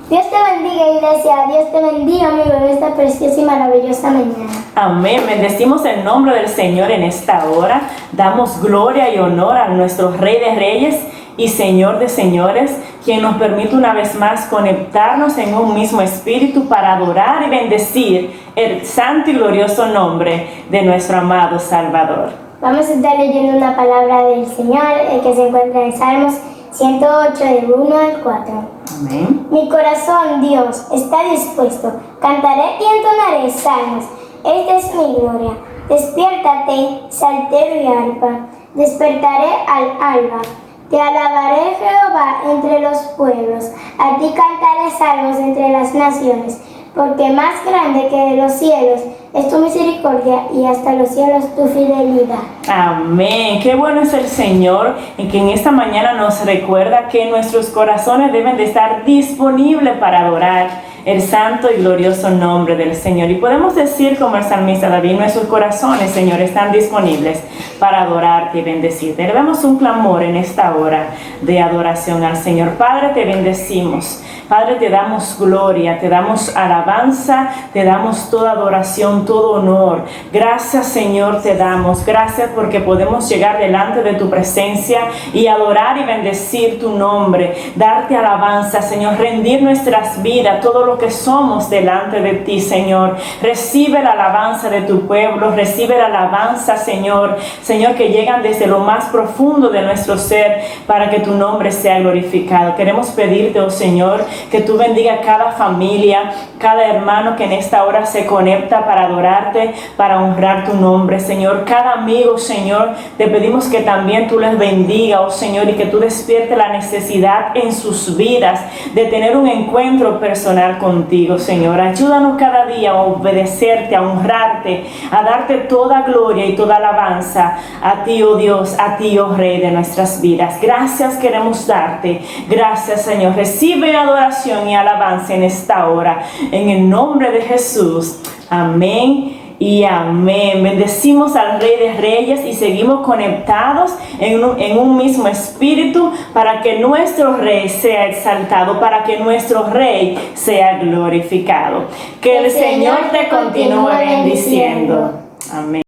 Dios te bendiga, iglesia. Dios te bendiga, amigo, en esta preciosa y maravillosa mañana. Amén. Bendecimos el nombre del Señor en esta hora. Damos gloria y honor a nuestro Rey de Reyes y Señor de Señores, quien nos permite una vez más conectarnos en un mismo espíritu para adorar y bendecir el santo y glorioso nombre de nuestro amado Salvador. Vamos a estar leyendo una palabra del Señor, que se encuentra en Salmos 108, del 1 al 4. Amén. Mi corazón, Dios, está dispuesto. Cantaré y entonaré salmos. Esta es mi gloria. Despiértate, saltero y arpa. Despertaré al alba. Te alabaré, Jehová, entre los pueblos. A ti cantaré salmos entre las naciones. Porque más grande que los cielos es tu misericordia y hasta los cielos tu fidelidad. Amén. Qué bueno es el Señor en que en esta mañana nos recuerda que nuestros corazones deben de estar disponibles para adorar el santo y glorioso nombre del Señor. Y podemos decir como el salmista David, nuestros corazones, Señor, están disponibles para adorarte y bendecirte. Elevamos un clamor en esta hora de adoración al Señor. Padre, te bendecimos. Padre, te damos gloria, te damos alabanza, te damos toda adoración, todo honor. Gracias, Señor, te damos. Gracias porque podemos llegar delante de tu presencia y adorar y bendecir tu nombre. Darte alabanza, Señor. Rendir nuestras vidas, todo lo que somos delante de ti, Señor. Recibe la alabanza de tu pueblo. Recibe la alabanza, Señor. Señor, que llegan desde lo más profundo de nuestro ser para que tu nombre sea glorificado. Queremos pedirte, oh Señor, que tú bendiga cada familia, cada hermano que en esta hora se conecta para adorarte, para honrar tu nombre, Señor. Cada amigo, Señor, te pedimos que también tú les bendiga, oh Señor, y que tú despiertes la necesidad en sus vidas de tener un encuentro personal contigo, Señor. Ayúdanos cada día a obedecerte, a honrarte, a darte toda gloria y toda alabanza a ti, oh Dios, a ti, oh Rey de nuestras vidas. Gracias queremos darte. Gracias, Señor. Recibe adoración y alabanza en esta hora, en el nombre de Jesús. Amén y amén. Bendecimos al Rey de Reyes y seguimos conectados en un mismo espíritu para que nuestro Rey sea exaltado, para que nuestro Rey sea glorificado. Que el Señor te continúe bendiciendo. Amén.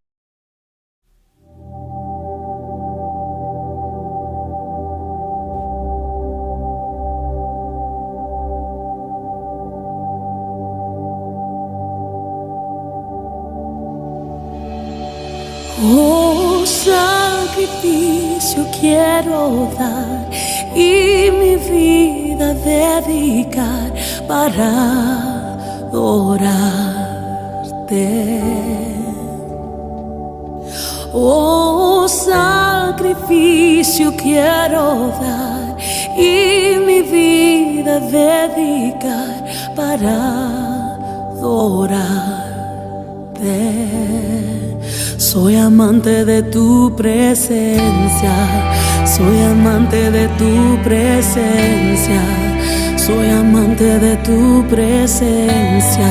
Oh, sacrificio quiero dar y mi vida dedicar para adorarte. Oh, sacrificio quiero dar y mi vida dedicar para adorarte. Soy amante de tu presencia, soy amante de tu presencia, soy amante de tu presencia.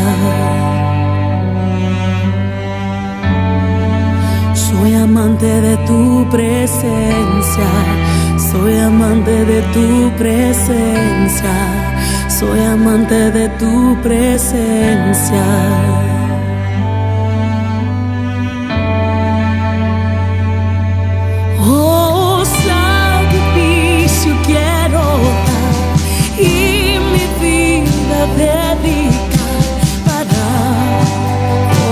Soy amante de tu presencia, soy amante de tu presencia, soy amante de tu presencia. Oh, sacrificio quiero dar y mi vida dedicar para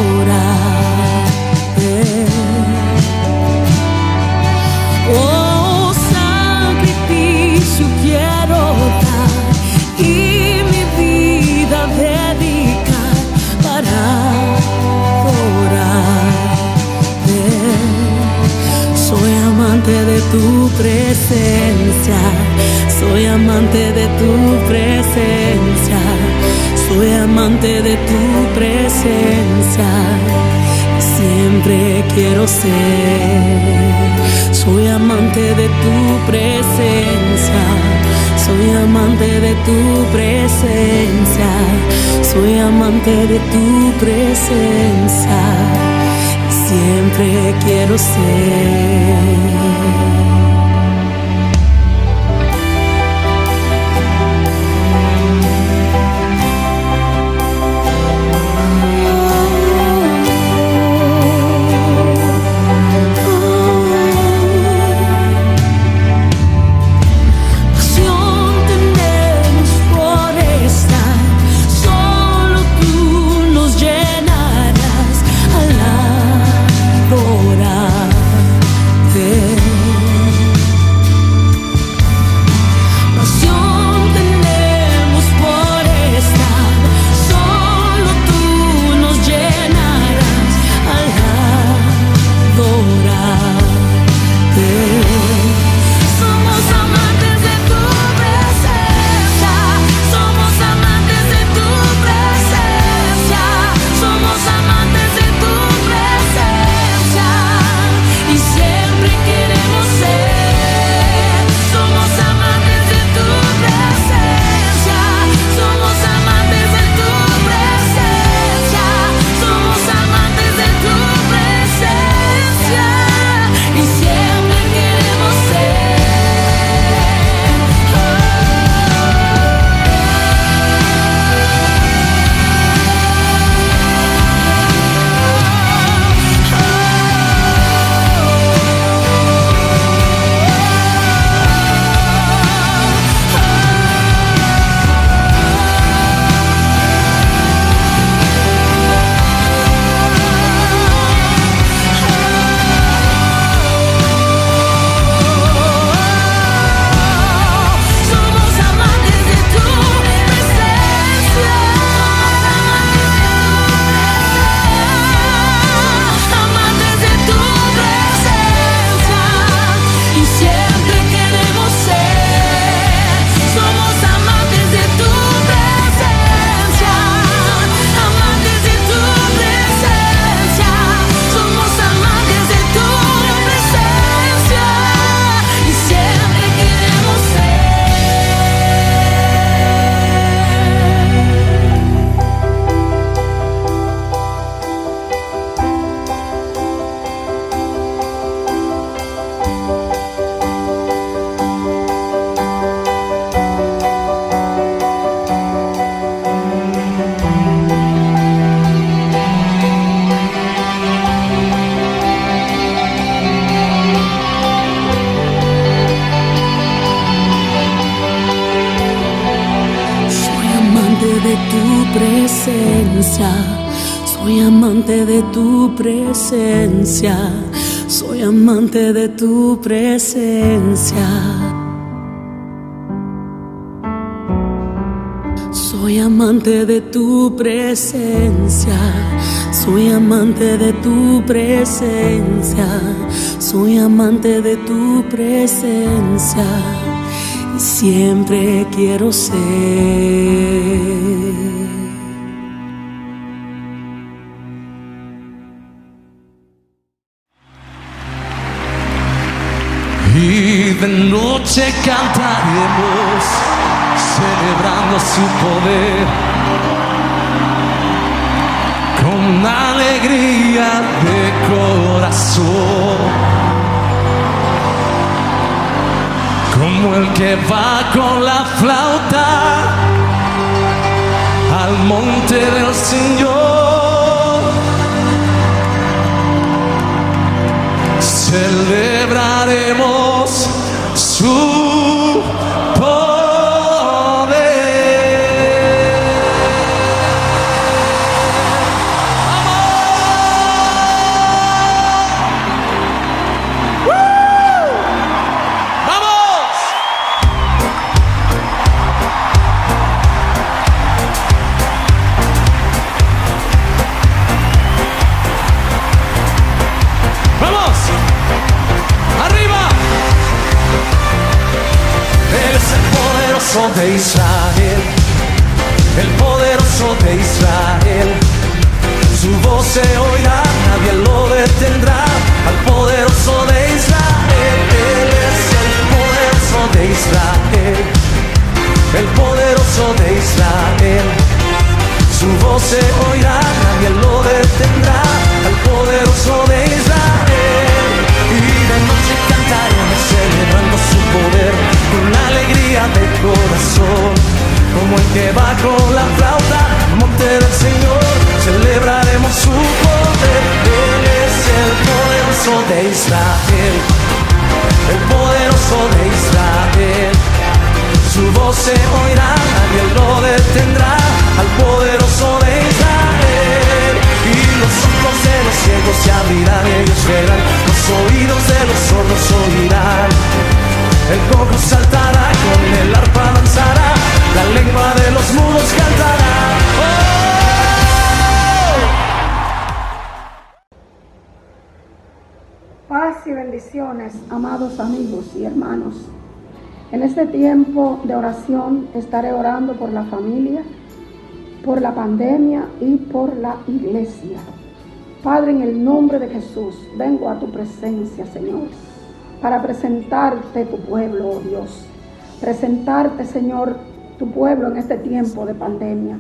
orarte. Oh, sacrificio quiero dar y mi vida dedicar para amante de tu presencia, soy amante de tu presencia, soy amante de tu presencia, siempre quiero ser, soy amante de tu presencia, soy amante de tu presencia, soy amante de tu presencia, siempre quiero ser. Soy amante de tu presencia, soy amante de tu presencia, soy amante de tu presencia, soy amante de tu presencia, soy amante de tu presencia, y siempre quiero ser. Y de noche cantaremos, celebrando su poder, con alegría de corazón, como el que va con la flauta al monte del Señor. Celebraremos su poder. ¡Vamos! ¡Vamos! ¡Arriba! poderoso de Israel, el poderoso de Israel. Su voz se oirá, nadie lo detendrá. Al poderoso de Israel, Él es el poderoso de Israel, el poderoso de Israel. Su voz se oirá, nadie lo detendrá. Al poderoso de Israel. Y de noche cantaremos celebrando su poder con alegría de corazón, como el que va con la flauta al monte del Señor. Celebraremos su poder. Él es el poderoso de Israel, el poderoso de Israel. Su voz se oirá, nadie lo detendrá. Al poderoso de Israel. Y los ojos de los ciegos se abrirán, ellos verán. Los oídos de los sordos oirán. El cojo saltará, con el arpa danzará. La lengua de los mudos cantará. Paz y bendiciones, amados amigos y hermanos. En este tiempo de oración estaré orando por la familia, por la pandemia y por la iglesia. Padre, en el nombre de Jesús, vengo a tu presencia, Señor, para presentarte tu pueblo, oh Dios. Presentarte, Señor, tu pueblo en este tiempo de pandemia.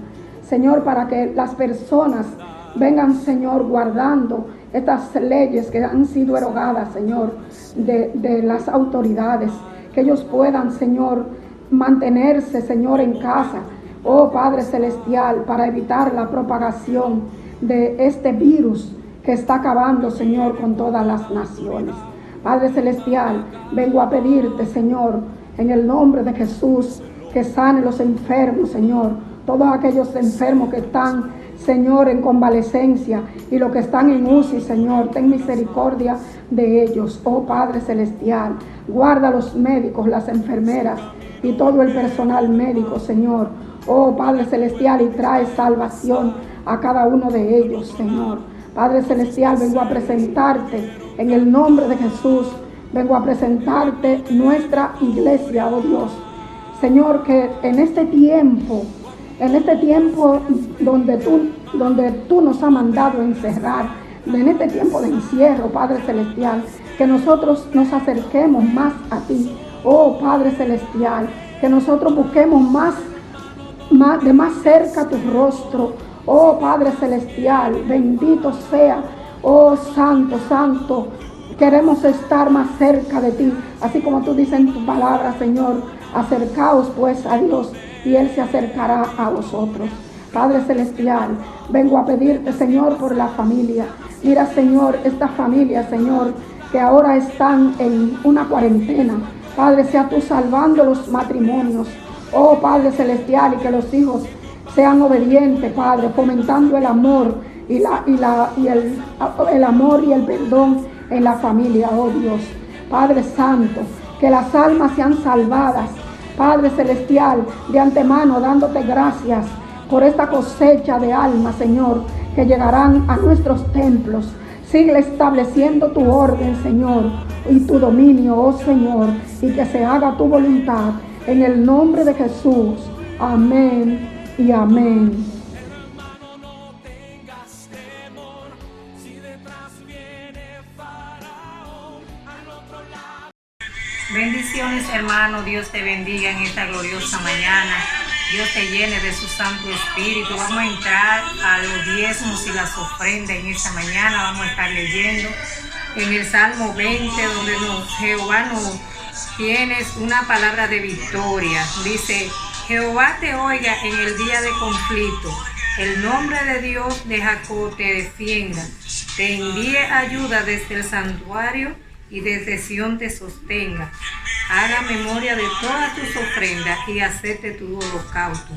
Señor, para que las personas vengan, Señor, guardando estas leyes que han sido erogadas, Señor, de las autoridades. Que ellos puedan, Señor, mantenerse, Señor, en casa. Oh Padre Celestial, para evitar la propagación de este virus que está acabando, Señor, con todas las naciones. Padre Celestial, vengo a pedirte, Señor, en el nombre de Jesús, que sane los enfermos, Señor. Todos aquellos enfermos que están, Señor, en convalecencia y los que están en UCI, Señor, ten misericordia de ellos. Oh Padre Celestial, guarda a los médicos, las enfermeras y todo el personal médico, Señor. Oh Padre Celestial, y trae salvación a cada uno de ellos, Señor. Padre Celestial, vengo a presentarte en el nombre de Jesús. Vengo a presentarte nuestra iglesia, oh Dios. Señor, que en este tiempo donde tú nos has mandado encerrar, en este tiempo de encierro, Padre Celestial, que nosotros nos acerquemos más a ti, oh Padre Celestial, que nosotros busquemos de más cerca tu rostro, oh Padre Celestial, bendito sea, oh Santo, Santo, queremos estar más cerca de ti, así como tú dices en tu palabra, Señor, acercaos pues a Dios y Él se acercará a vosotros. Padre Celestial, vengo a pedirte, Señor, por la familia. Mira, Señor, esta familia, Señor, que ahora están en una cuarentena. Padre, sea tú salvando los matrimonios. Oh, Padre Celestial, y que los hijos sean obedientes, Padre, fomentando el amor el amor y el perdón en la familia, oh Dios. Padre Santo, que las almas sean salvadas. Padre Celestial, de antemano dándote gracias por esta cosecha de almas, Señor, que llegarán a nuestros templos. Sigue estableciendo tu orden, Señor, y tu dominio, oh Señor, y que se haga tu voluntad en el nombre de Jesús. Amén y amén. Bendiciones, hermano. Dios te bendiga en esta gloriosa mañana. Dios te llene de su Santo Espíritu. Vamos a entrar a los diezmos y las ofrendas en esta mañana. Vamos a estar leyendo en el Salmo 20, donde Jehová nos tienes una palabra de victoria. Dice: Jehová te oiga en el día de conflicto. El nombre de Dios de Jacob te defienda. Te envíe ayuda desde el santuario y desde Sión te sostenga. Haga memoria de todas tus ofrendas y acepte tu holocausto.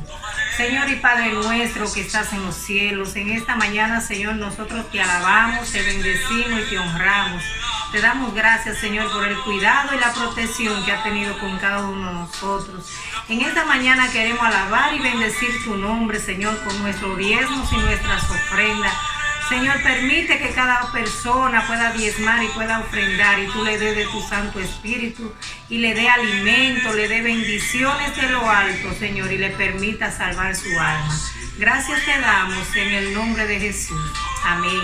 Señor y Padre nuestro que estás en los cielos, en esta mañana, Señor, nosotros te alabamos, te bendecimos y te honramos. Te damos gracias, Señor, por el cuidado y la protección que has tenido con cada uno de nosotros. En esta mañana queremos alabar y bendecir tu nombre, Señor, con nuestros diezmos y nuestras ofrendas. Señor, permite que cada persona pueda diezmar y pueda ofrendar y tú le des de tu Santo Espíritu y le dé alimento, le dé bendiciones de lo alto, Señor, y le permita salvar su alma. Gracias te damos en el nombre de Jesús. Amén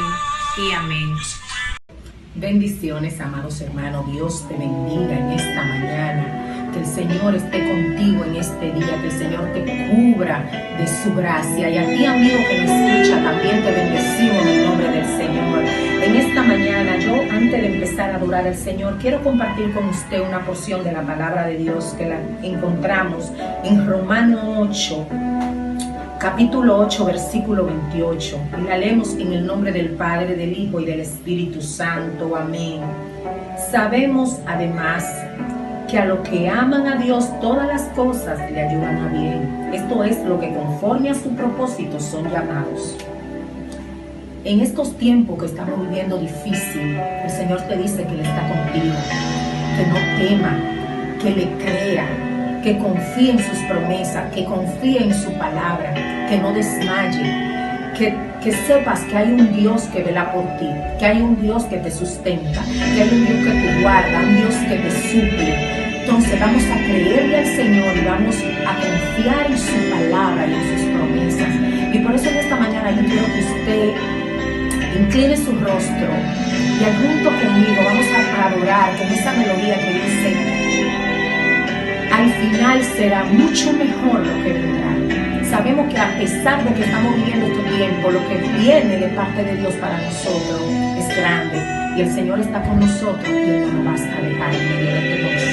y amén. Bendiciones, amados hermanos. Dios te bendiga en esta mañana. Que el Señor esté contigo en este día. Que el Señor te cubra de su gracia. Y a ti, amigo que me escucha, también te bendecimos en el nombre del Señor. En esta mañana, yo antes de empezar a adorar al Señor, quiero compartir con usted una porción de la palabra de Dios que la encontramos en Romanos 8. Capítulo 8, versículo 28, y la leemos en el nombre del Padre, del Hijo y del Espíritu Santo. Amén. Sabemos además que a los que aman a Dios todas las cosas le ayudan a bien. Esto es lo que conforme a su propósito son llamados. En estos tiempos que estamos viviendo difícil, el Señor te dice que Él está contigo, que no tema, que le crea, que confíe en sus promesas, que confíe en su palabra, que no desmaye, que sepas que hay un Dios que vela por ti, que hay un Dios que te sustenta, que hay un Dios que te guarda, un Dios que te suple. Entonces vamos a creerle al Señor y vamos a confiar en su palabra y en sus promesas. Y por eso en esta mañana yo quiero que usted incline su rostro y al junto conmigo vamos a adorar con esa melodía que dice: al final será mucho mejor lo que vendrá. Sabemos que a pesar de que estamos viviendo este tiempo, lo que viene de parte de Dios para nosotros es grande. Y el Señor está con nosotros y Él no nos va a dejar en medio de este momento.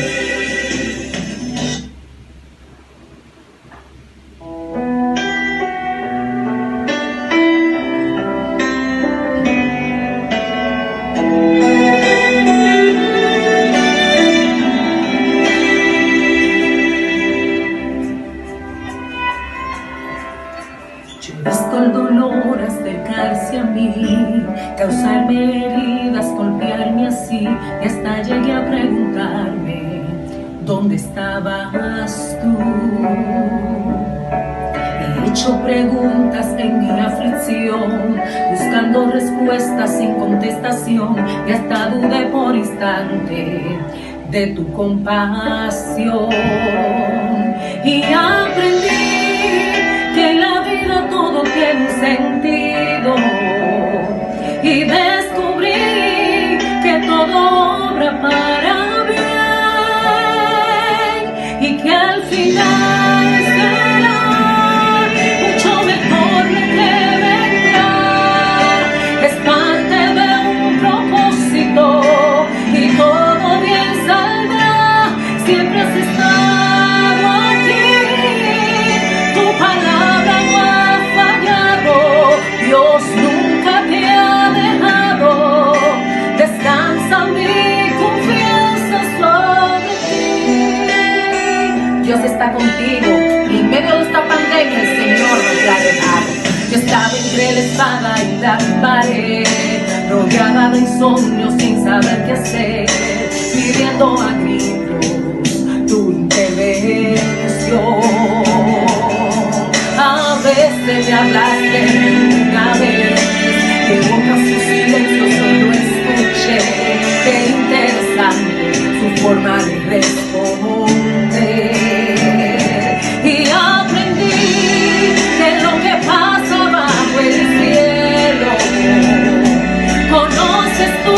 Causarme heridas, golpearme así, y hasta llegué a preguntarme ¿dónde estabas tú? He hecho preguntas en mi aflicción, buscando respuestas sin contestación, y hasta dudé por instante de tu compasión. Y aprendí que en la vida todo tiene un sentido, y descubrí que todo obra para bien, y que al final será mucho mejor lo que vendrá. Es parte de un propósito y todo bien saldrá. Siempre has estado aquí, tu palabra no ha fallado. Dios nunca te ha dejado, descansa mi confianza sobre ti. Dios está contigo y en medio de esta pandemia el Señor no te ha dejado. Yo estaba entre la espada y la pared, rodeada de insomnio sin saber qué hacer, pidiendo a gritos tu intervención. A veces me hablaste una vez, que boca su silencio solo escuché. Qué interesante su forma de responder. Y aprendí que lo que pasa bajo el cielo, conoces tú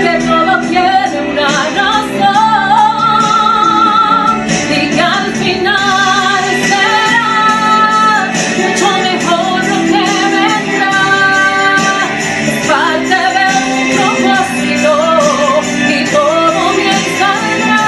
que todo tiene una razón, y que al final será mucho mejor lo que vendrá. Es parte de un propósito y todo bien saldrá.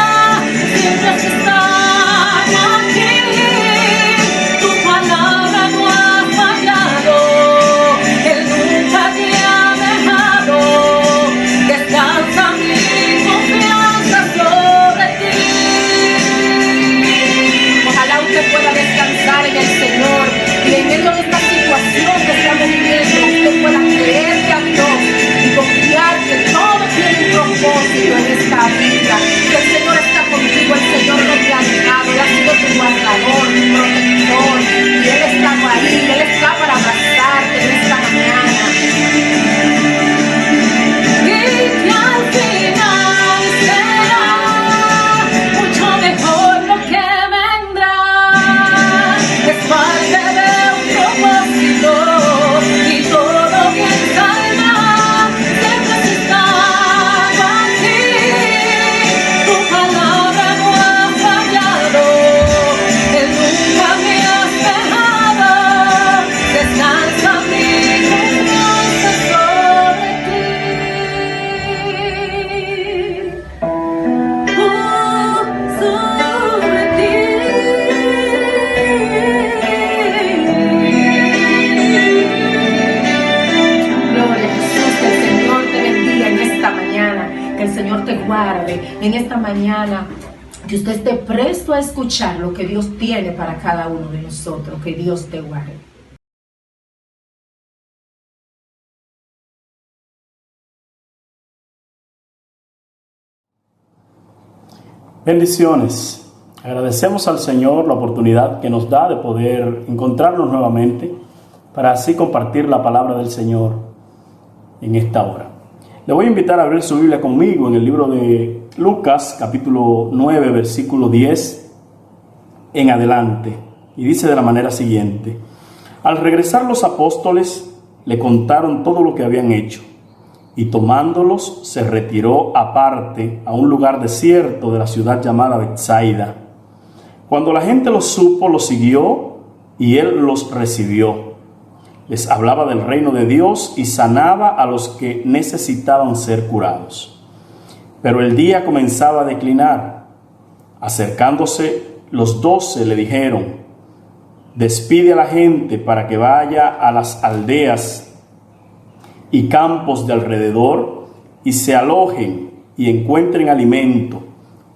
Señor te guarde en esta mañana. Que usted esté presto a escuchar lo que Dios tiene para cada uno de nosotros. Que Dios te guarde. Bendiciones. Agradecemos al Señor la oportunidad que nos da de poder encontrarnos nuevamente para así compartir la palabra del Señor en esta hora. Le voy a invitar a abrir su Biblia conmigo en el libro de Lucas, capítulo 9, versículo 10 en adelante. Y dice de la manera siguiente: Al regresar los apóstoles le contaron todo lo que habían hecho, y tomándolos se retiró aparte a un lugar desierto de la ciudad llamada Betsaida. Cuando la gente lo supo, lo siguió y él los recibió. Les hablaba del reino de Dios y sanaba a los que necesitaban ser curados. Pero el día comenzaba a declinar. Acercándose, los 12 le dijeron: Despide a la gente para que vaya a las aldeas y campos de alrededor y se alojen y encuentren alimento,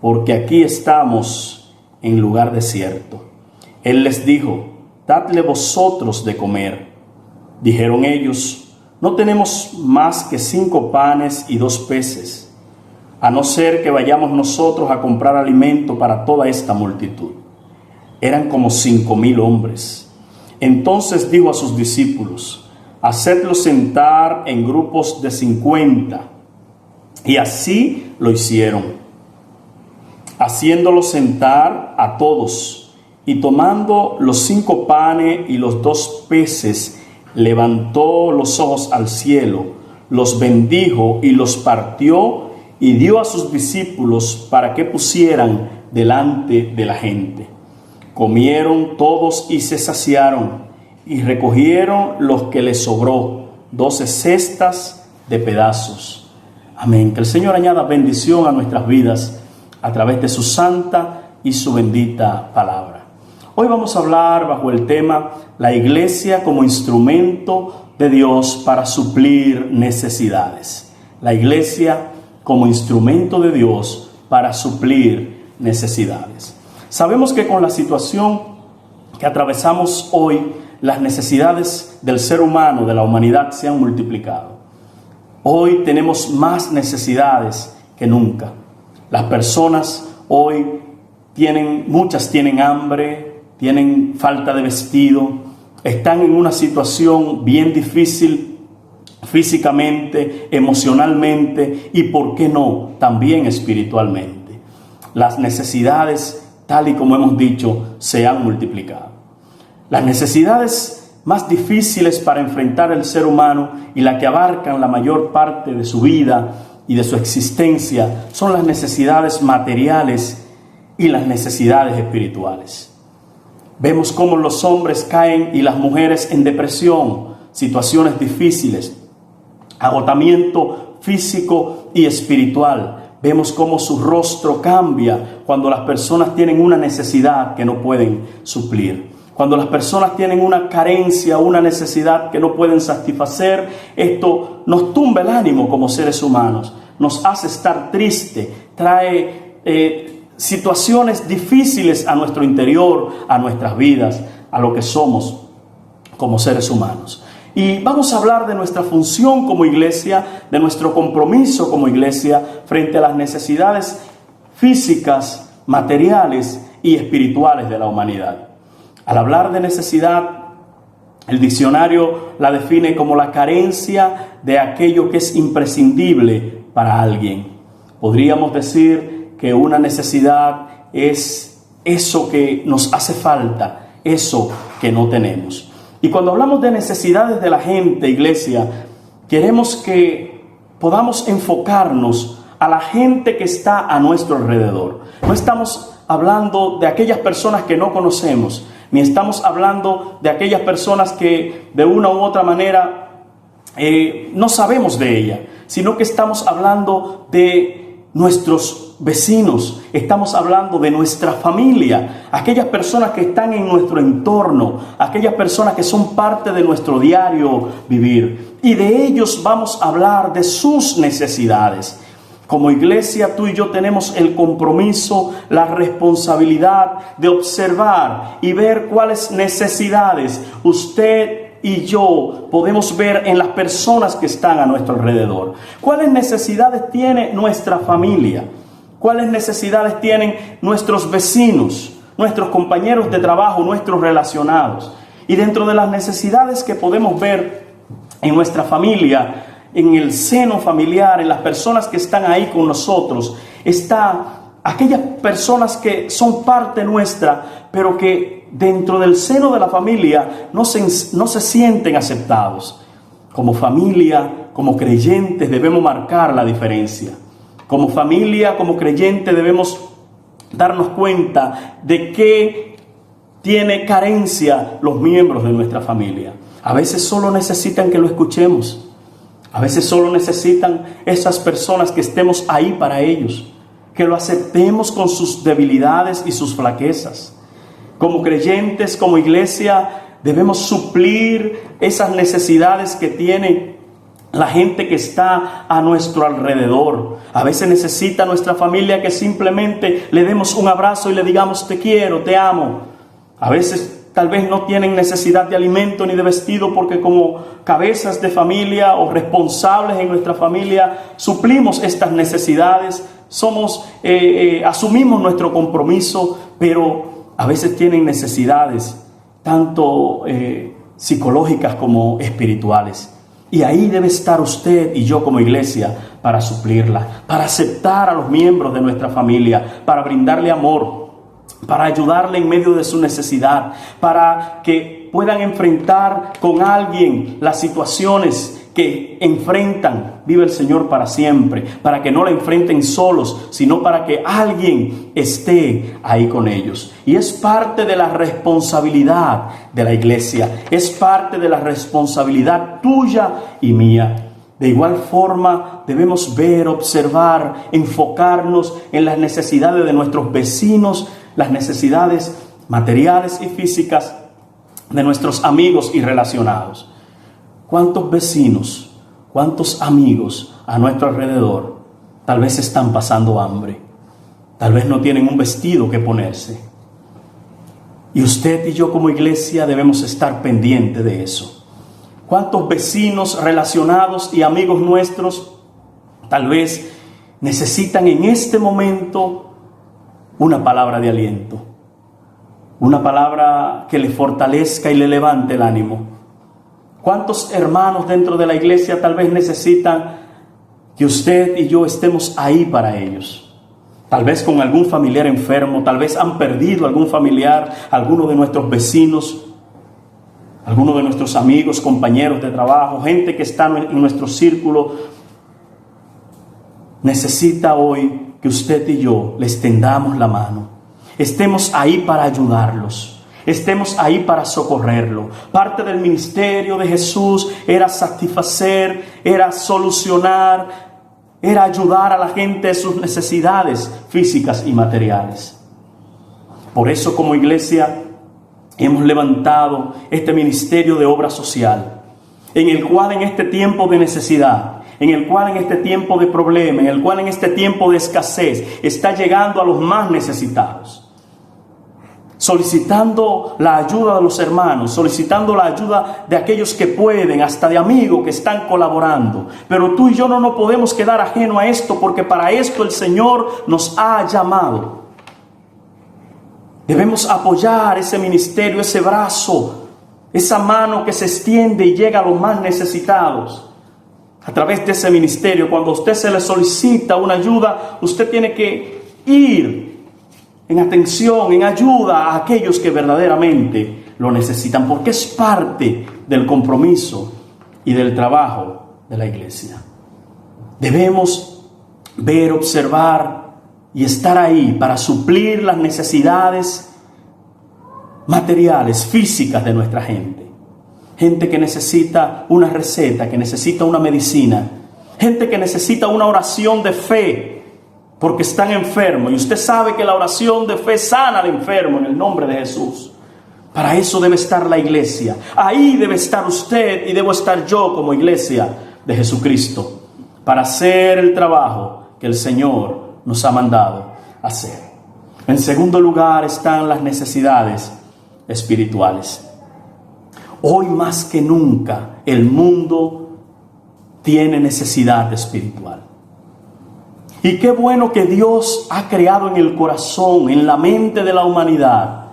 porque aquí estamos en lugar desierto. Él les dijo: Dadle vosotros de comer. Dijeron ellos: No tenemos más que 5 panes y 2 peces, a no ser que vayamos nosotros a comprar alimento para toda esta multitud. Eran como 5,000 hombres. Entonces dijo a sus discípulos: Hacedlos sentar en grupos de 50. Y así lo hicieron, haciéndolos sentar a todos. Y tomando los 5 panes y los 2 peces, levantó los ojos al cielo, los bendijo y los partió y dio a sus discípulos para que pusieran delante de la gente. Comieron todos y se saciaron, y recogieron los que les sobró, 12 cestas de pedazos. Amén. Que el Señor añada bendición a nuestras vidas a través de su santa y su bendita palabra. Hoy vamos a hablar bajo el tema la iglesia como instrumento de Dios para suplir necesidades. La iglesia como instrumento de Dios para suplir necesidades. Sabemos que con la situación que atravesamos hoy, las necesidades del ser humano, de la humanidad, se han multiplicado. Hoy tenemos más necesidades que nunca. Las personas hoy muchas tienen hambre, tienen falta de vestido, están en una situación bien difícil físicamente, emocionalmente y, ¿por qué no?, también espiritualmente. Las necesidades, tal y como hemos dicho, se han multiplicado. Las necesidades más difíciles para enfrentar el ser humano y la que abarcan la mayor parte de su vida y de su existencia son las necesidades materiales y las necesidades espirituales. Vemos cómo los hombres caen y las mujeres en depresión, situaciones difíciles, agotamiento físico y espiritual. Vemos cómo su rostro cambia cuando las personas tienen una necesidad que no pueden suplir. Cuando las personas tienen una carencia, una necesidad que no pueden satisfacer, esto nos tumba el ánimo como seres humanos, nos hace estar triste, trae situaciones difíciles a nuestro interior, a nuestras vidas, a lo que somos como seres humanos. Y vamos a hablar de nuestra función como iglesia, de nuestro compromiso como iglesia frente a las necesidades físicas, materiales y espirituales de la humanidad. Al hablar de necesidad, el diccionario la define como la carencia de aquello que es imprescindible para alguien. Podríamos decir que una necesidad es eso que nos hace falta, eso que no tenemos. Y cuando hablamos de necesidades de la gente, iglesia, queremos que podamos enfocarnos a la gente que está a nuestro alrededor. No estamos hablando de aquellas personas que no conocemos, ni estamos hablando de aquellas personas que de una u otra manera no sabemos de ella, sino que estamos hablando de nuestros vecinos, estamos hablando de nuestra familia, aquellas personas que están en nuestro entorno, aquellas personas que son parte de nuestro diario vivir. Y de ellos vamos a hablar de sus necesidades. Como iglesia, tú y yo tenemos el compromiso, la responsabilidad de observar y ver cuáles necesidades usted y yo podemos ver en las personas que están a nuestro alrededor. ¿Cuáles necesidades tiene nuestra familia? ¿Cuáles necesidades tienen nuestros vecinos, nuestros compañeros de trabajo, nuestros relacionados? Y dentro de las necesidades que podemos ver en nuestra familia, en el seno familiar, en las personas que están ahí con nosotros, está aquellas personas que son parte nuestra, pero que dentro del seno de la familia no se sienten aceptados. Como familia, como creyentes, debemos marcar la diferencia. Como familia, como creyentes, debemos darnos cuenta de que tiene carencia los miembros de nuestra familia. A veces solo necesitan que lo escuchemos. A veces solo necesitan esas personas que estemos ahí para ellos, que lo aceptemos con sus debilidades y sus flaquezas. Como creyentes, como iglesia, debemos suplir esas necesidades que tiene la gente que está a nuestro alrededor. A veces necesita nuestra familia que simplemente le demos un abrazo y le digamos te quiero, te amo. A veces tal vez no tienen necesidad de alimento ni de vestido porque como cabezas de familia o responsables en nuestra familia suplimos estas necesidades, asumimos nuestro compromiso, pero a veces tienen necesidades tanto psicológicas como espirituales. Y ahí debe estar usted y yo como iglesia para suplirla, para aceptar a los miembros de nuestra familia, para brindarle amor, para ayudarle en medio de su necesidad, para que puedan enfrentar con alguien las situaciones que enfrentan. Vive el Señor para siempre, para que no la enfrenten solos, sino para que alguien esté ahí con ellos. Y es parte de la responsabilidad de la iglesia, es parte de la responsabilidad tuya y mía. De igual forma, debemos ver, observar, enfocarnos en las necesidades de nuestros vecinos, las necesidades materiales y físicas de nuestros amigos y relacionados. ¿Cuántos vecinos, cuántos amigos a nuestro alrededor tal vez están pasando hambre? Tal vez no tienen un vestido que ponerse. Y usted y yo como iglesia debemos estar pendientes de eso. ¿Cuántos vecinos relacionados y amigos nuestros tal vez necesitan en este momento una palabra de aliento, una palabra que le fortalezca y le levante el ánimo? ¿Cuántos hermanos dentro de la iglesia tal vez necesitan que usted y yo estemos ahí para ellos? Tal vez con algún familiar enfermo, tal vez han perdido algún familiar, alguno de nuestros vecinos, alguno de nuestros amigos, compañeros de trabajo, gente que está en nuestro círculo. Necesita hoy que usted y yo les tendamos la mano, estemos ahí para ayudarlos, estemos ahí para socorrerlo. Parte del ministerio de Jesús era satisfacer, era solucionar, era ayudar a la gente en sus necesidades físicas y materiales. Por eso como iglesia hemos levantado este ministerio de obra social, en el cual en este tiempo de necesidad, en el cual en este tiempo de problema, en el cual en este tiempo de escasez, está llegando a los más necesitados, solicitando la ayuda de los hermanos, solicitando la ayuda de aquellos que pueden, hasta de amigos que están colaborando. Pero tú y yo no nos podemos quedar ajeno a esto, porque para esto el Señor nos ha llamado. Debemos apoyar ese ministerio, ese brazo, esa mano que se extiende y llega a los más necesitados. A través de ese ministerio, cuando a usted se le solicita una ayuda, usted tiene que ir en atención, en ayuda a aquellos que verdaderamente lo necesitan, porque es parte del compromiso y del trabajo de la iglesia. Debemos ver, observar y estar ahí para suplir las necesidades materiales, físicas de nuestra gente. Gente que necesita una receta, que necesita una medicina. Gente que necesita una oración de fe porque están enfermos. Y usted sabe que la oración de fe sana al enfermo en el nombre de Jesús. Para eso debe estar la iglesia. Ahí debe estar usted y debo estar yo como iglesia de Jesucristo, para hacer el trabajo que el Señor nos ha mandado hacer. En segundo lugar están las necesidades espirituales. Hoy más que nunca el mundo tiene necesidad espiritual. Y qué bueno que Dios ha creado en el corazón, en la mente de la humanidad,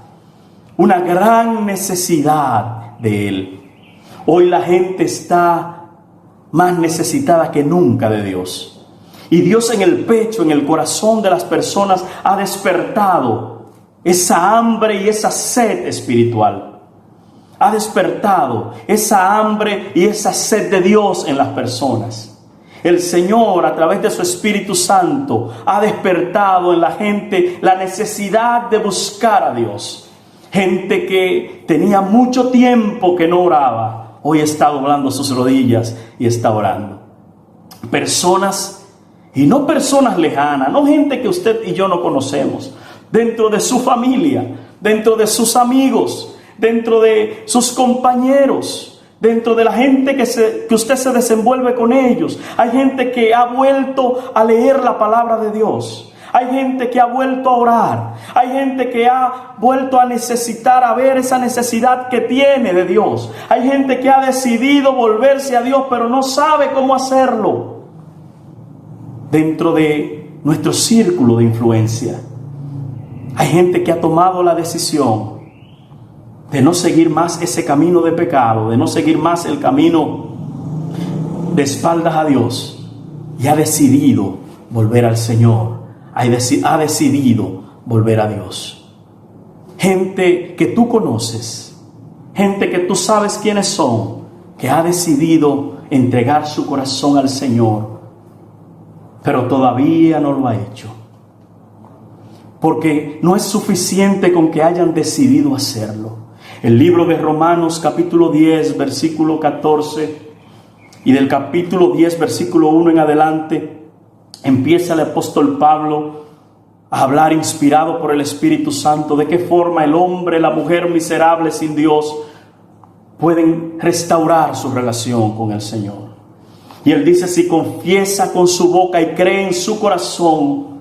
una gran necesidad de Él. Hoy la gente está más necesitada que nunca de Dios. Y Dios en el pecho, en el corazón de las personas ha despertado esa hambre y esa sed espiritual. Ha despertado esa hambre y esa sed de Dios en las personas. El Señor, a través de su Espíritu Santo, ha despertado en la gente la necesidad de buscar a Dios. Gente que tenía mucho tiempo que no oraba, hoy está doblando sus rodillas y está orando. Personas, y no personas lejanas, no gente que usted y yo no conocemos, dentro de su familia, dentro de sus amigos, dentro de sus compañeros, dentro de la gente que usted se desenvuelve con ellos. Hay gente que ha vuelto a leer la palabra de Dios. Hay gente que ha vuelto a orar. Hay gente que ha vuelto a necesitar, a ver esa necesidad que tiene de Dios. Hay gente que ha decidido volverse a Dios, pero no sabe cómo hacerlo. Dentro de nuestro círculo de influencia, hay gente que ha tomado la decisión de no seguir más ese camino de pecado, de no seguir más el camino de espaldas a Dios, y ha decidido volver al Señor, ha decidido volver a Dios. Gente que tú conoces, gente que tú sabes quiénes son, que ha decidido entregar su corazón al Señor, pero todavía no lo ha hecho. Porque no es suficiente con que hayan decidido hacerlo. El libro de Romanos capítulo 10, versículo 14, y del capítulo 10, versículo 1 en adelante, empieza el apóstol Pablo a hablar, inspirado por el Espíritu Santo, de qué forma el hombre, la mujer miserable sin Dios pueden restaurar su relación con el Señor. Y él dice: si confiesa con su boca y cree en su corazón,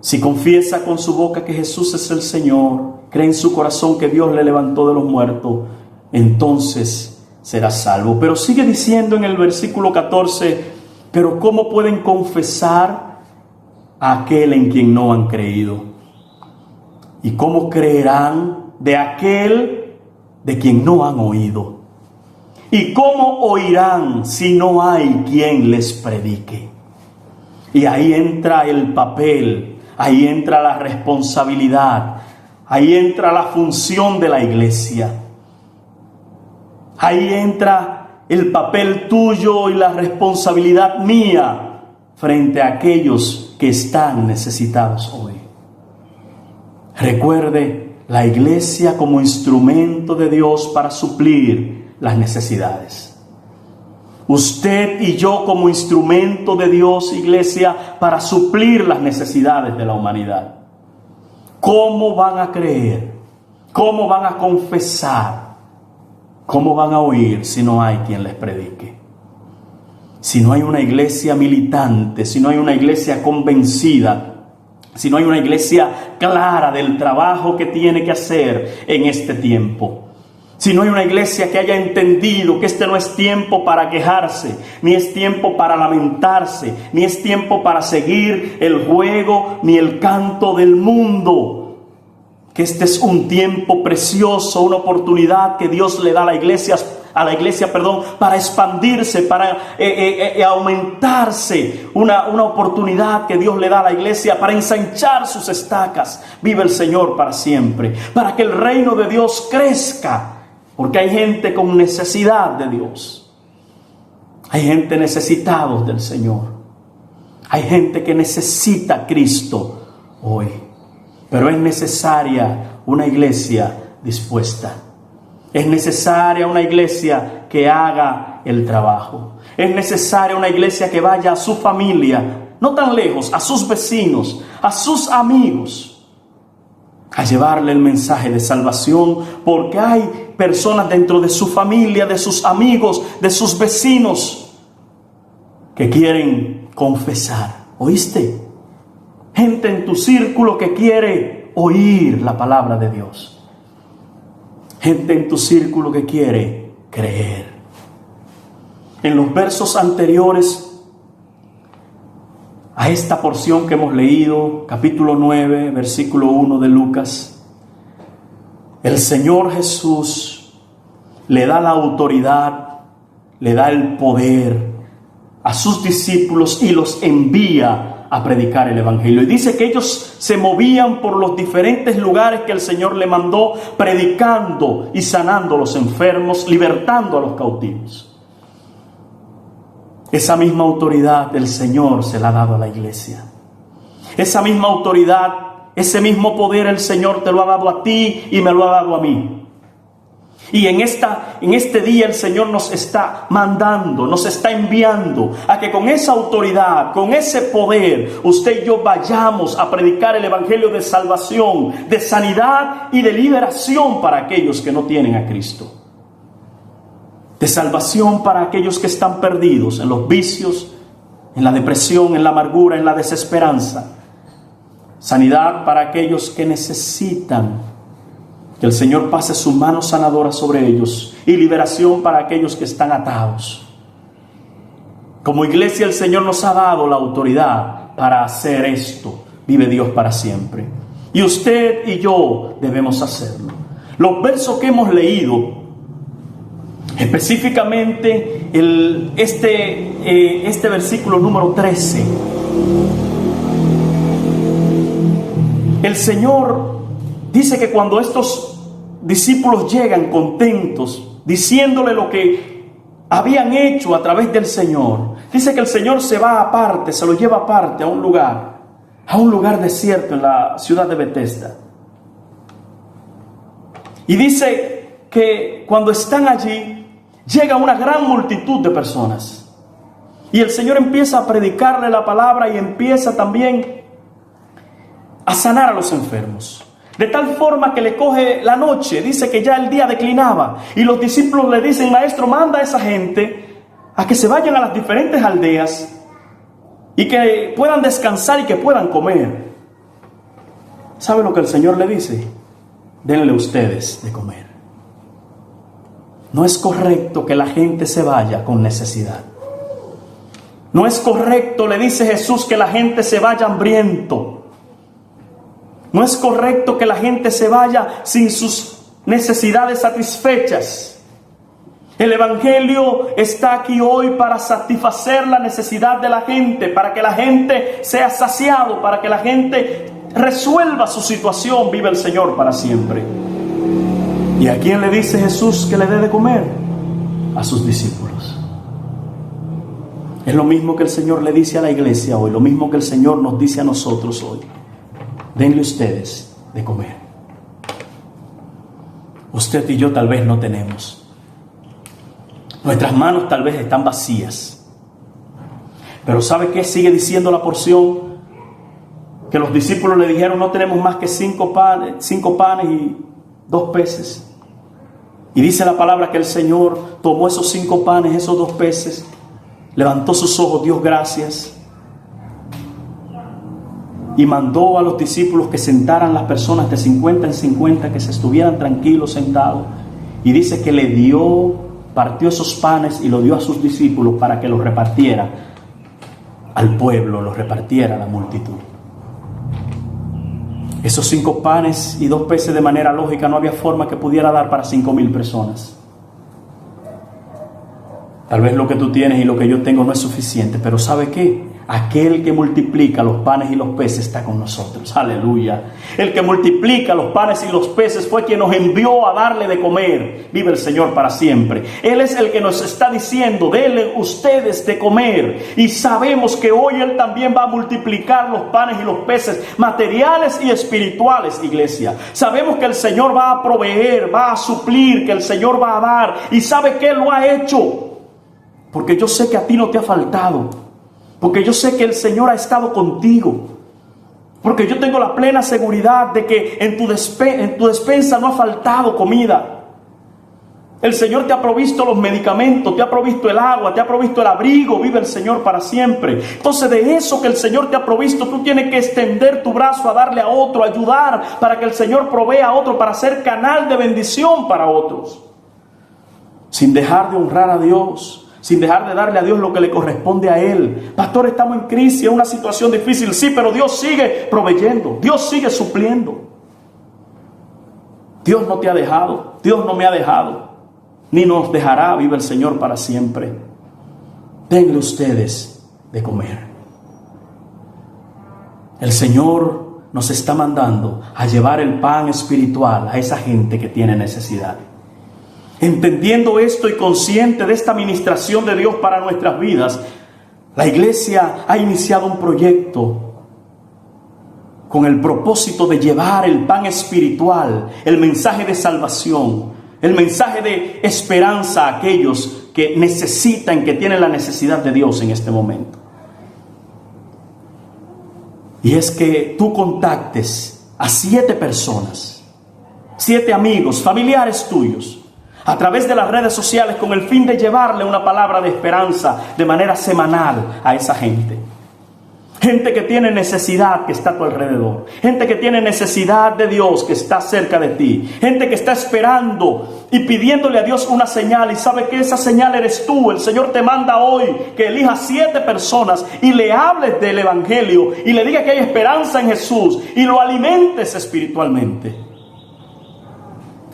si confiesa con su boca que Jesús es el Señor, cree en su corazón que Dios le levantó de los muertos, entonces será salvo. Pero sigue diciendo en el versículo 14: pero ¿cómo pueden confesar a aquel en quien no han creído? ¿Y cómo creerán de aquel de quien no han oído? ¿Y cómo oirán si no hay quien les predique? Y ahí entra el papel, ahí entra la responsabilidad, ahí entra la función de la iglesia. Ahí entra el papel tuyo y la responsabilidad mía frente a aquellos que están necesitados hoy. Recuerde, la iglesia como instrumento de Dios para suplir las necesidades. Usted y yo como instrumento de Dios, iglesia, para suplir las necesidades de la humanidad. ¿Cómo van a creer? ¿Cómo van a confesar? ¿Cómo van a oír si no hay quien les predique? Si no hay una iglesia militante, si no hay una iglesia convencida, si no hay una iglesia clara del trabajo que tiene que hacer en este tiempo. Si no hay una iglesia que haya entendido que este no es tiempo para quejarse, ni es tiempo para lamentarse, ni es tiempo para seguir el juego ni el canto del mundo. Que este es un tiempo precioso, una oportunidad que Dios le da a la iglesia, para expandirse, para aumentarse. Una oportunidad que Dios le da a la iglesia para ensanchar sus estacas. Vive el Señor para siempre, para que el reino de Dios crezca. Porque hay gente con necesidad de Dios. Hay gente necesitados del Señor. Hay gente que necesita a Cristo hoy. Pero es necesaria una iglesia dispuesta. Es necesaria una iglesia que haga el trabajo. Es necesaria una iglesia que vaya a su familia, no tan lejos, a sus vecinos, a sus amigos, a llevarle el mensaje de salvación, porque hay personas dentro de su familia, de sus amigos, de sus vecinos, que quieren confesar. ¿Oíste? Gente en tu círculo que quiere oír la palabra de Dios. Gente en tu círculo que quiere creer. En los versos anteriores a esta porción que hemos leído, capítulo 9, versículo 1 de Lucas, el Señor Jesús le da la autoridad, le da el poder a sus discípulos y los envía a predicar el Evangelio. Y dice que ellos se movían por los diferentes lugares que el Señor le mandó, predicando y sanando a los enfermos, libertando a los cautivos. Esa misma autoridad del Señor se la ha dado a la iglesia. Esa misma autoridad, ese mismo poder el Señor te lo ha dado a ti y me lo ha dado a mí. Y en este día el Señor nos está mandando, nos está enviando a que con esa autoridad, con ese poder, usted y yo vayamos a predicar el Evangelio de salvación, de sanidad y de liberación para aquellos que no tienen a Cristo. De salvación para aquellos que están perdidos en los vicios, en la depresión, en la amargura, en la desesperanza. Sanidad para aquellos que necesitan que el Señor pase su mano sanadora sobre ellos. Y liberación para aquellos que están atados. Como iglesia el Señor nos ha dado la autoridad para hacer esto. Vive Dios para siempre. Y usted y yo debemos hacerlo. Los versos que hemos leído, específicamente este versículo número 13. El Señor dice que cuando estos discípulos llegan contentos, diciéndole lo que habían hecho a través del Señor, dice que el Señor se va aparte, se lo lleva aparte a un lugar desierto en la ciudad de Betesda. Y dice que cuando están allí, llega una gran multitud de personas. Y el Señor empieza a predicarle la palabra y empieza también a sanar a los enfermos. De tal forma que le coge la noche, dice que ya el día declinaba. Y los discípulos le dicen: Maestro, manda a esa gente a que se vayan a las diferentes aldeas y que puedan descansar y que puedan comer. ¿Sabe lo que el Señor le dice? Denle ustedes de comer. No es correcto que la gente se vaya con necesidad. No es correcto, le dice Jesús, que la gente se vaya hambriento. No es correcto que la gente se vaya sin sus necesidades satisfechas. El Evangelio está aquí hoy para satisfacer la necesidad de la gente, para que la gente sea saciado, para que la gente resuelva su situación. Vive el Señor para siempre. ¿Y a quién le dice Jesús que le dé de comer? A sus discípulos. Es lo mismo que el Señor le dice a la iglesia hoy, lo mismo que el Señor nos dice a nosotros hoy. Denle ustedes de comer. Usted y yo tal vez no tenemos. Nuestras manos tal vez están vacías. Pero ¿sabe qué sigue diciendo la porción? Que los discípulos le dijeron: no tenemos más que 5 panes y 2 peces. Y dice la palabra que el Señor tomó esos 5 panes, esos 2 peces, levantó sus ojos, dio gracias y mandó a los discípulos que sentaran las personas de 50 en 50, que se estuvieran tranquilos sentados. Y dice que le dio, partió esos panes y lo dio a sus discípulos para que los repartiera al pueblo, los repartiera a la multitud. Esos 5 panes y 2 peces, de manera lógica, no había forma que pudiera dar para 5,000 personas. Tal vez lo que tú tienes y lo que yo tengo no es suficiente, pero ¿sabe qué? Aquel que multiplica los panes y los peces está con nosotros. Aleluya. El que multiplica los panes y los peces fue quien nos envió a darle de comer. Vive el Señor para siempre. Él es el que nos está diciendo: denle ustedes de comer. Y sabemos que hoy Él también va a multiplicar los panes y los peces materiales y espirituales, iglesia. Sabemos que el Señor va a proveer, va a suplir, que el Señor va a dar. Y sabe que Él lo ha hecho, porque yo sé que a ti no te ha faltado. Porque yo sé que el Señor ha estado contigo. Porque yo tengo la plena seguridad de que en tu despensa no ha faltado comida. El Señor te ha provisto los medicamentos, te ha provisto el agua, te ha provisto el abrigo. Vive el Señor para siempre. Entonces, de eso que el Señor te ha provisto, tú tienes que extender tu brazo a darle a otro, ayudar para que el Señor provea a otro, para ser canal de bendición para otros. Sin dejar de honrar a Dios, sin dejar de darle a Dios lo que le corresponde a Él. Pastor, estamos en crisis, es una situación difícil, sí, pero Dios sigue proveyendo, Dios sigue supliendo. Dios no te ha dejado, Dios no me ha dejado, ni nos dejará. Vive el Señor para siempre. Denle ustedes de comer. El Señor nos está mandando a llevar el pan espiritual a esa gente que tiene necesidad. Entendiendo esto y consciente de esta administración de Dios para nuestras vidas, la iglesia ha iniciado un proyecto con el propósito de llevar el pan espiritual, el mensaje de salvación, el mensaje de esperanza a aquellos que necesitan, que tienen la necesidad de Dios en este momento. Y es que tú contactes a 7 personas, 7 amigos, familiares tuyos, a través de las redes sociales, con el fin de llevarle una palabra de esperanza de manera semanal a esa gente. Gente que tiene necesidad, que está a tu alrededor. Gente que tiene necesidad de Dios, que está cerca de ti. Gente que está esperando y pidiéndole a Dios una señal, y sabe que esa señal eres tú. El Señor te manda hoy que elijas 7 personas y le hables del evangelio y le digas que hay esperanza en Jesús y lo alimentes espiritualmente.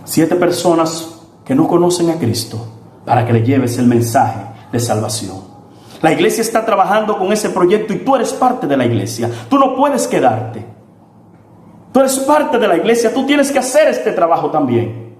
7 personas que no conocen a Cristo, para que le lleves el mensaje de salvación. La iglesia está trabajando con ese proyecto y tú eres parte de la iglesia. Tú no puedes quedarte. Tú eres parte de la iglesia. Tú tienes que hacer este trabajo también.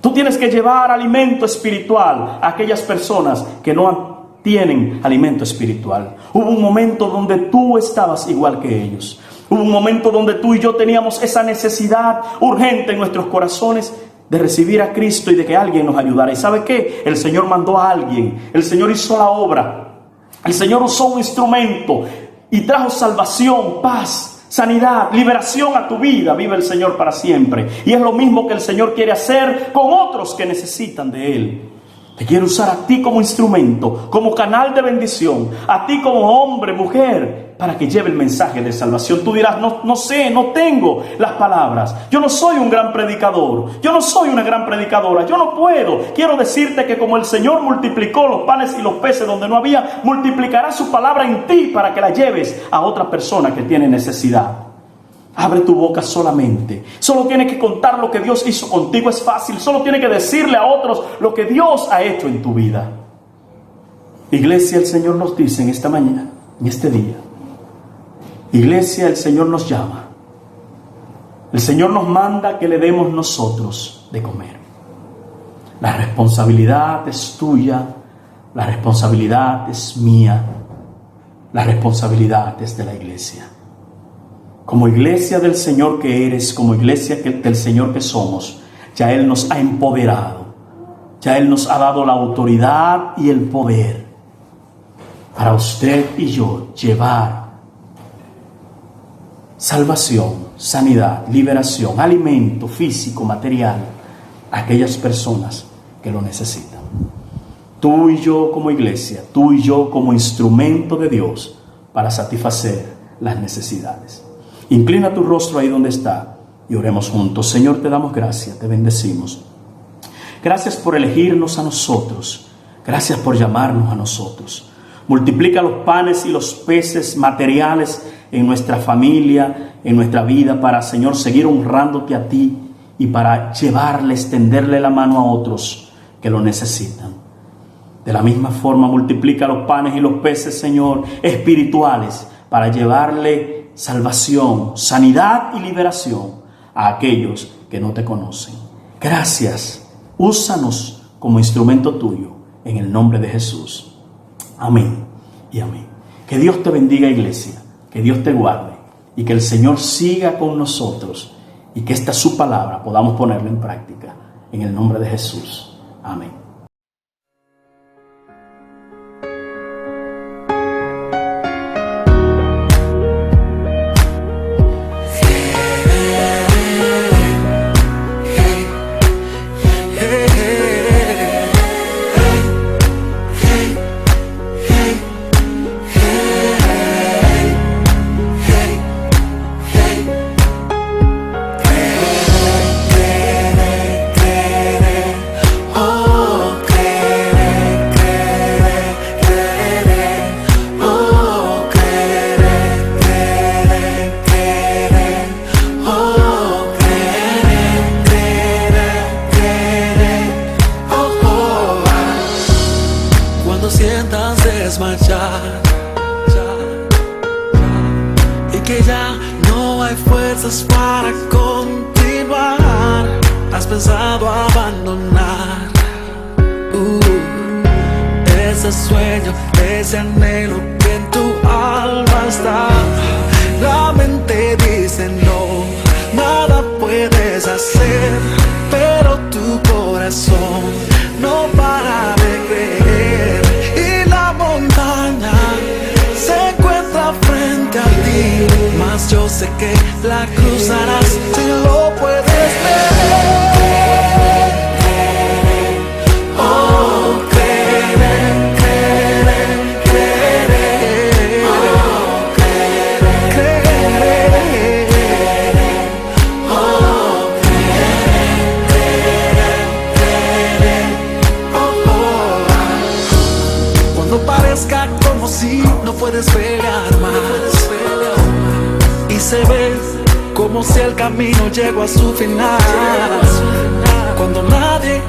Tú tienes que llevar alimento espiritual a aquellas personas que no tienen alimento espiritual. Hubo un momento donde tú estabas igual que ellos. Hubo un momento donde tú y yo teníamos esa necesidad urgente en nuestros corazones de recibir a Cristo y de que alguien nos ayudara. ¿Y sabe qué? El Señor mandó a alguien. El Señor hizo la obra. El Señor usó un instrumento y trajo salvación, paz, sanidad, liberación a tu vida. Vive el Señor para siempre. Y es lo mismo que el Señor quiere hacer con otros que necesitan de Él. Te quiere usar a ti como instrumento, como canal de bendición, a ti como hombre, mujer, para que lleve el mensaje de salvación. Tú dirás, no sé, no tengo las palabras. Yo no soy un gran predicador. Yo no soy una gran predicadora. Yo no puedo. Quiero decirte que como el Señor multiplicó los panes y los peces donde no había, multiplicará su palabra en ti para que la lleves a otra persona que tiene necesidad. Abre tu boca solamente. Solo tienes que contar lo que Dios hizo contigo. Es fácil. Solo tienes que decirle a otros lo que Dios ha hecho en tu vida. Iglesia, el Señor nos dice en esta mañana, en este día. Iglesia, el Señor nos llama. El Señor nos manda que le demos nosotros de comer. La responsabilidad es tuya. La responsabilidad es mía. La responsabilidad es de la iglesia. Como iglesia del Señor que eres, como iglesia del Señor que somos, ya Él nos ha empoderado. Ya Él nos ha dado la autoridad y el poder para usted y yo llevar salvación, sanidad, liberación, alimento físico, material a aquellas personas que lo necesitan. Tú y yo como iglesia, tú y yo como instrumento de Dios para satisfacer las necesidades. Inclina tu rostro ahí donde está y oremos juntos. Señor, te damos gracias, te bendecimos. Gracias por elegirnos a nosotros. Gracias por llamarnos a nosotros. Multiplica los panes y los peces materiales en nuestra familia, en nuestra vida, para, Señor, seguir honrándote a ti y para llevarle, extenderle la mano a otros que lo necesitan. De la misma forma, multiplica los panes y los peces, Señor, espirituales, para llevarle salvación, sanidad y liberación a aquellos que no te conocen. Gracias. Úsanos como instrumento tuyo en el nombre de Jesús. Amén y amén. Que Dios te bendiga, iglesia. Que Dios te guarde y que el Señor siga con nosotros y que esta su palabra podamos ponerla en práctica en el nombre de Jesús. Amén. Hey, hey, hey. que ya no hay fuerzas para continuar, has pensado abandonar ese sueño, ese anhelo que en tu alma está. La mente dice no, nada puedes hacer, pero tu corazón no para de creer. Y la montaña se encuentra frente a ti, mas yo sé que la cruzarás si lo puedes ver. Oh, como si no puedes pelear más, y se ve como si el camino llegó a su final, cuando nadie